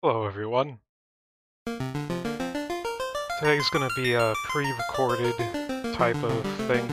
Hello everyone. Today's gonna be a pre-recorded type of thing.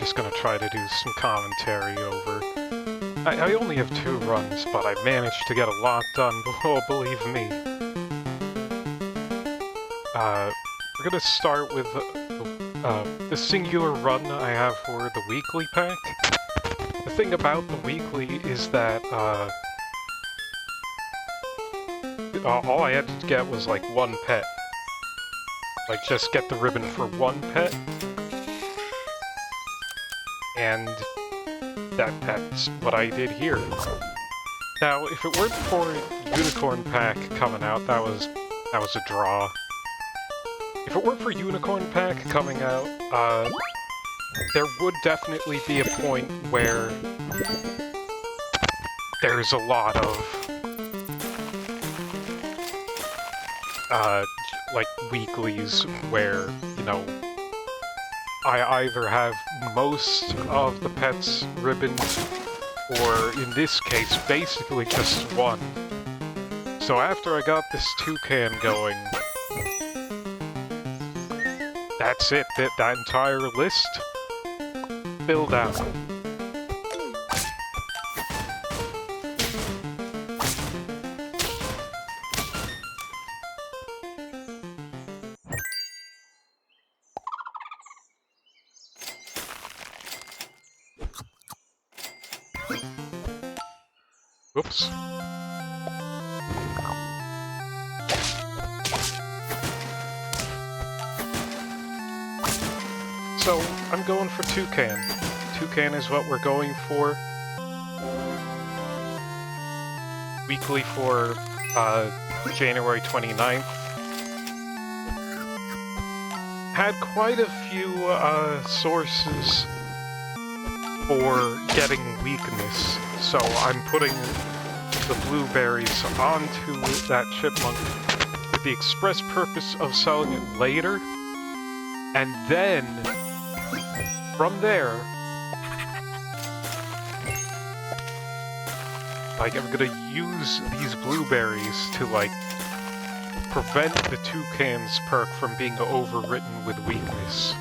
Just gonna try to do some commentary over. I only have 2 runs, but I managed to get a lot done, oh, believe me. We're gonna start with the singular run I have for the weekly pack. The thing about the weekly is that, all I had to get was like 1 pet. Like, just get the ribbon for 1 pet. And that's what I did here. Now, if it weren't for Unicorn Pack coming out, that was a draw. If it weren't for Unicorn Pack coming out, there would definitely be a point where there's a lot of like weeklies where, you know, I either have most of the pets ribboned, or in this case, basically just 1. So after I got this toucan going, that's it, that entire list filled out. Oops. So, I'm going for Toucan. Toucan is what we're going for. Weekly for January 29th. Had quite a few sources for getting weakness, so I'm putting the blueberries onto that chipmunk with the express purpose of selling it later, and then from there, like, I'm gonna use these blueberries to, like, prevent the toucan's perk from being overwritten with weakness.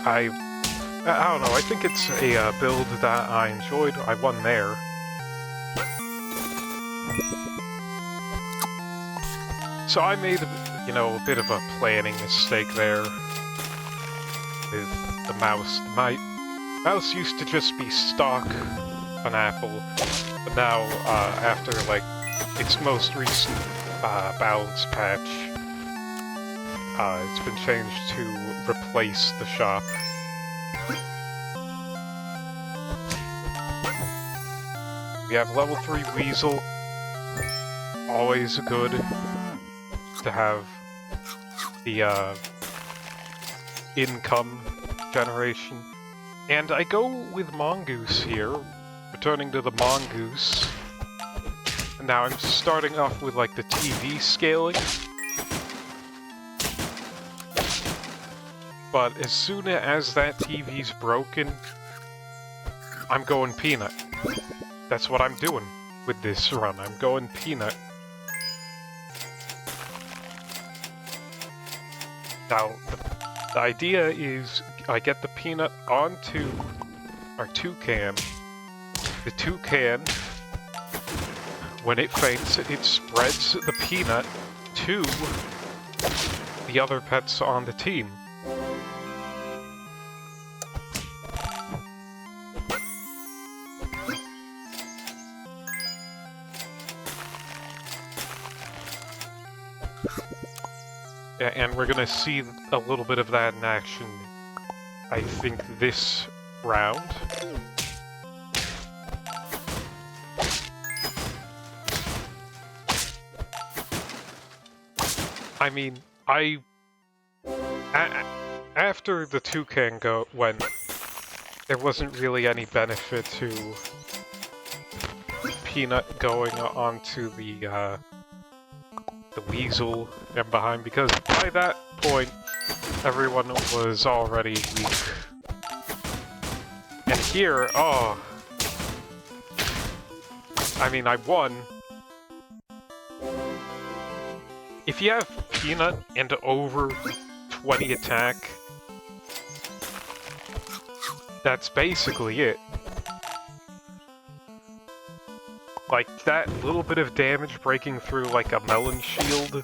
I don't know, I think it's a build that I enjoyed. I won there. So I made, you know, a bit of a planning mistake there with the mouse. My mouse used to just be stock an apple, but now, after, like, its most recent balance patch, it's been changed to replace the shop. We have level 3 Weasel, always good to have the income generation. And I go with Mongoose here, returning to the Mongoose. And now I'm starting off with, like, the TV scaling. But as soon as that TV's broken, I'm going Peanut. That's what I'm doing with this run. I'm going Peanut. Now, the idea is I get the Peanut onto our toucan. The toucan, when it faints, it spreads the Peanut to the other pets on the team. And we're gonna see a little bit of that in action, I think, this round. I mean, after the toucan went, there wasn't really any benefit to Peanut going onto the Weasel and behind, because by that point, everyone was already weak. And here, oh, I mean, I won. If you have Peanut and over 20 attack, that's basically it. Like, that little bit of damage breaking through like a melon shield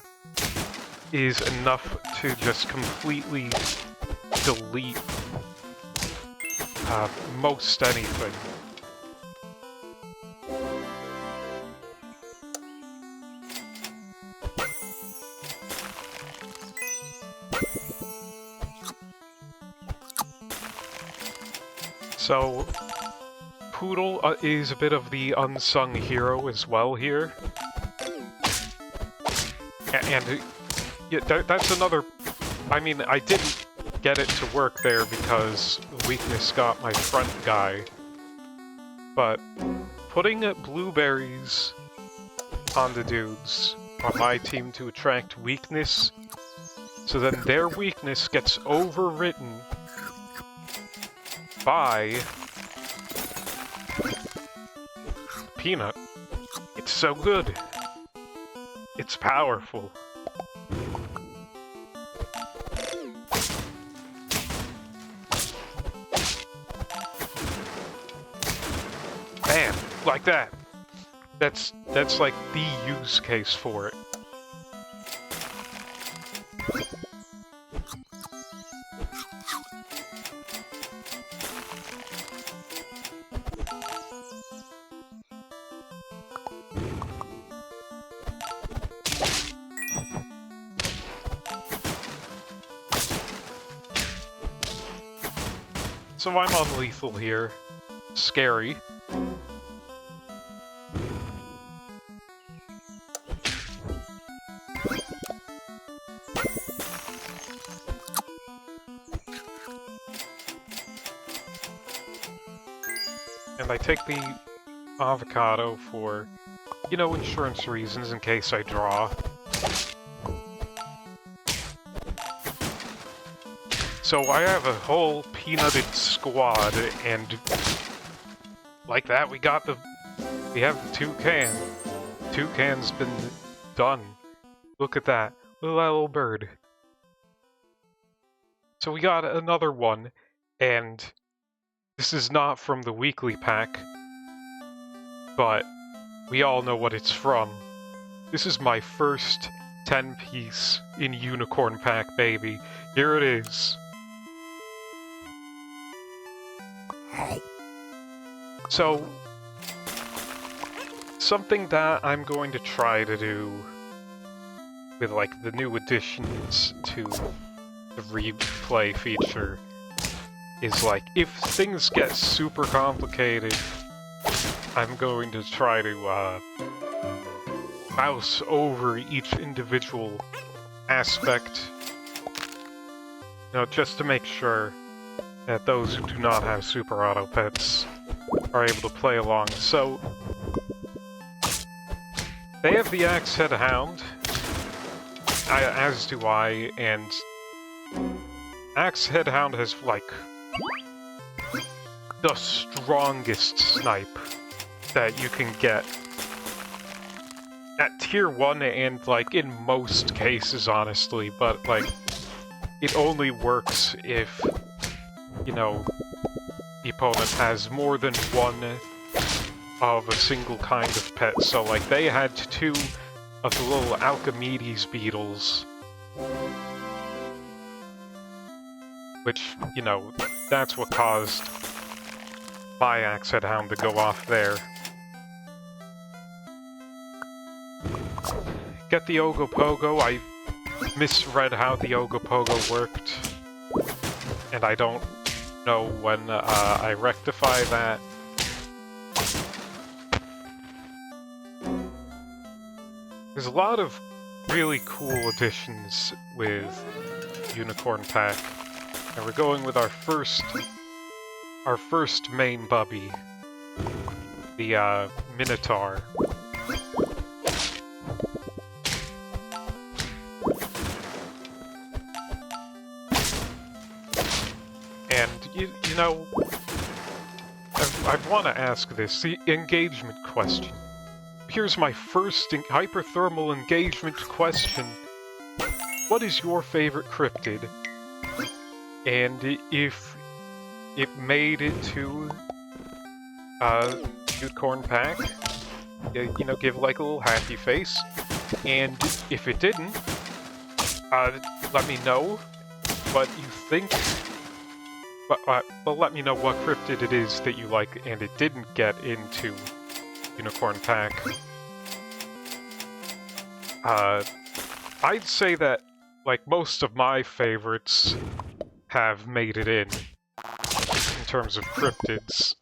is enough to just completely delete most anything. So, Poodle is a bit of the unsung hero as well here. And yeah, that's another... I mean, I didn't get it to work there because weakness got my front guy. But putting blueberries on the dudes on my team to attract weakness, so then their weakness gets overwritten by Peanut. It's so good. It's powerful. Bam! Like that. That's like the use case for it. So I'm on lethal here. Scary. And I take the avocado for, you know, insurance reasons in case I draw. So I have a whole peanutted squad, and like that we have the toucan. Toucan's been done. Look at that. Look at that little bird. So we got another one, and this is not from the weekly pack, but we all know what it's from. This is my first 10-piece in Unicorn Pack, baby. Here it is. So, something that I'm going to try to do with, like, the new additions to the replay feature is, like, if things get super complicated, I'm going to try to, mouse over each individual aspect, you know, just to make sure that those who do not have Super Auto Pets are able to play along. So, they have the Axe-Head Hound, as do I, and Axe-Head Hound has, like, the strongest snipe that you can get at tier 1 and, like, in most cases, honestly, but, like, it only works if, you know, the opponent has more than one of a single kind of pet. So, like, they had 2 of the little Alchemedes beetles, which, you know, that's what caused my Axe-Head Hound to go off there. Get the Ogopogo. I misread how the Ogopogo worked, and I don't know when I rectify that. There's a lot of really cool additions with Unicorn Pack, and we're going with our first main bubby, the Minotaur. And, you know, I want to ask this, the engagement question. here's my first hyperthermal engagement question. What is your favorite cryptid? And if it made it to Unicorn Pack, you know, give like a little happy face. And if it didn't, let me know what you think. But let me know what cryptid it is that you like and it didn't get into Unicorn Pack. I'd say that, like, most of my favorites have made it in terms of cryptids.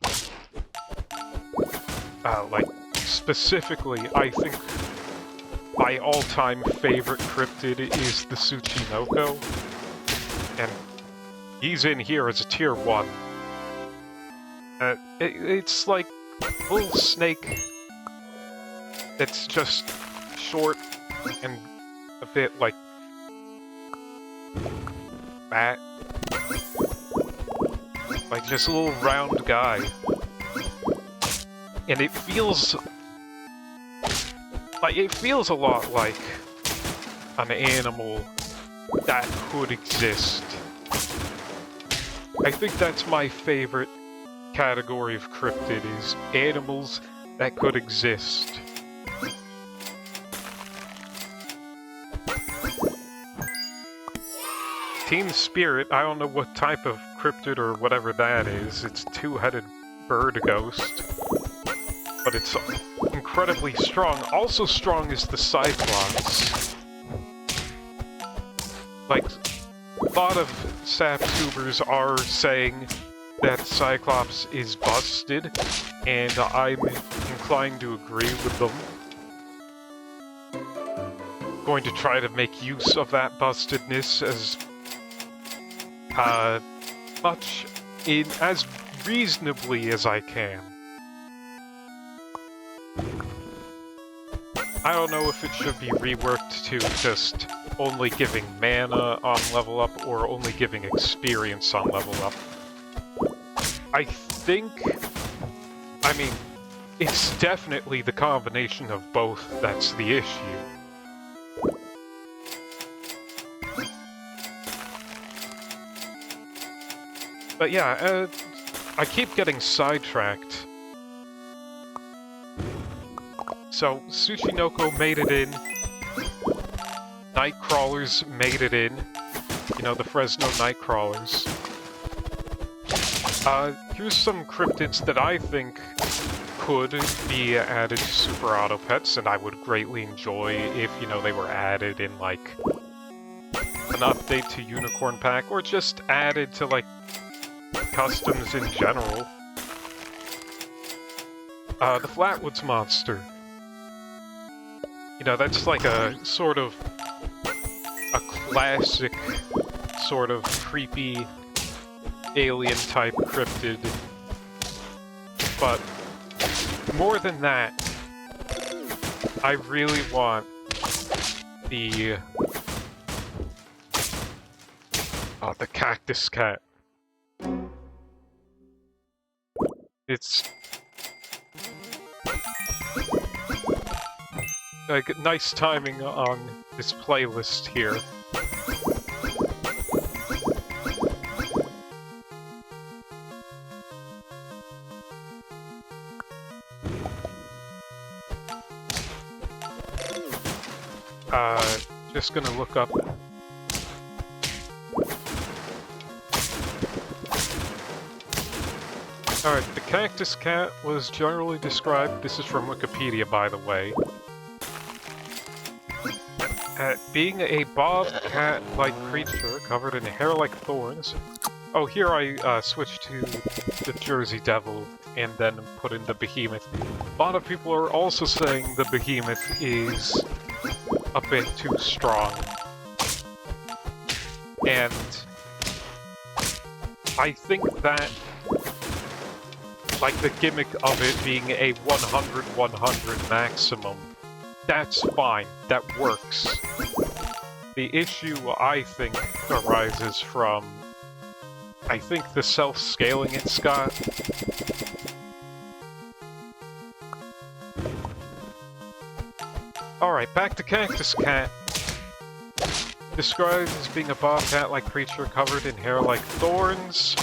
Like, specifically, I think my all-time favorite cryptid is the Tsuchinoko, and he's in here as a tier 1. It's like a little snake that's just short and a bit like fat. Like just a little round guy. And it feels a lot like an animal that could exist. I think that's my favorite category of cryptid, is animals that could exist. Team Spirit, I don't know what type of cryptid or whatever that is. It's a two-headed bird ghost. But it's incredibly strong. Also strong is the Cyclops. Like, a lot of SAP tubers are saying that Cyclops is busted, and I'm inclined to agree with them. Going to try to make use of that bustedness as as reasonably as I can. I don't know if it should be reworked to just only giving mana on level up or only giving experience on level up. I mean, it's definitely the combination of both that's the issue. But yeah, I keep getting sidetracked. So, Tsuchinoko made it in. Nightcrawlers made it in. You know, the Fresno Nightcrawlers. Here's some cryptids that I think could be added to Super Auto Pets, and I would greatly enjoy if, you know, they were added in, like, an update to Unicorn Pack, or just added to, like, customs in general. The Flatwoods Monster. You know, that's like a sort of a classic sort of creepy alien-type cryptid. But more than that, I really want the Cactus Cat. It's like nice timing on this playlist here. Just gonna look up. Alright, the Cactus Cat was generally described, this is from Wikipedia by the way, being a bobcat-like creature covered in hair like thorns. Oh, here I switched to the Jersey Devil and then put in the Behemoth. A lot of people are also saying the Behemoth is a bit too strong. And I think that, like, the gimmick of it being a 100-100 maximum, that's fine, that works. The issue, I think, arises from, I think, the self-scaling it's got. Alright, back to Cactus Cat. Described as being a bobcat-like creature covered in hair like thorns,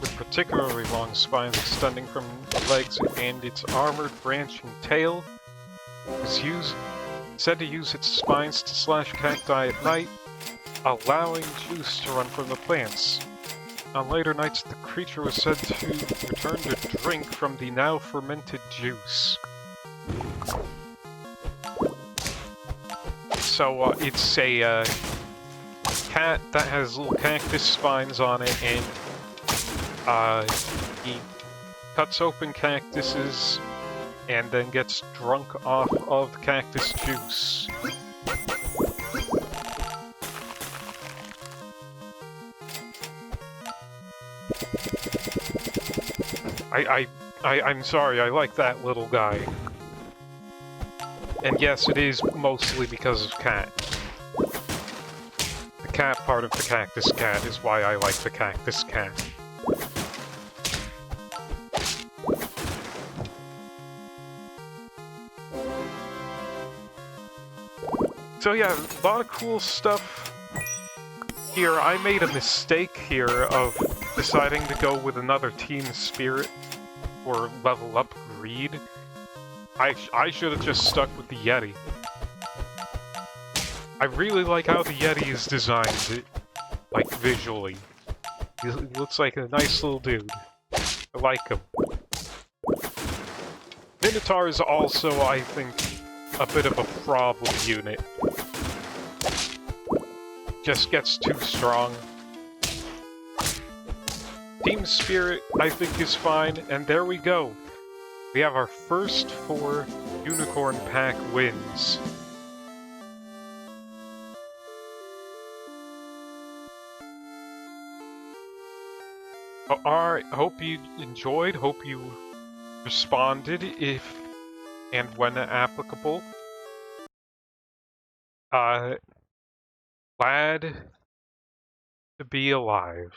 with particularly long spines extending from the legs and its armored branching tail. Is said to use its spines to slash cacti at night, allowing juice to run from the plants. On later nights, the creature was said to return to drink from the now fermented juice. So it's a cat that has little cactus spines on it, and he cuts open cactuses and then gets drunk off of the cactus juice. I'm sorry, I like that little guy. And yes, it is mostly because of cat. The cat part of the Cactus Cat is why I like the Cactus Cat. So yeah, a lot of cool stuff here. I made a mistake here of deciding to go with another Team Spirit or level up Greed. I should have just stuck with the Yeti. I really like how the Yeti is designed, like, visually. He looks like a nice little dude. I like him. Minotaur is also, I think, a bit of a problem unit. Just gets too strong. Team Spirit, I think, is fine, and there we go. We have our first 4 Unicorn Pack wins. Alright, hope you enjoyed, hope you responded if and when applicable. Glad to be alive.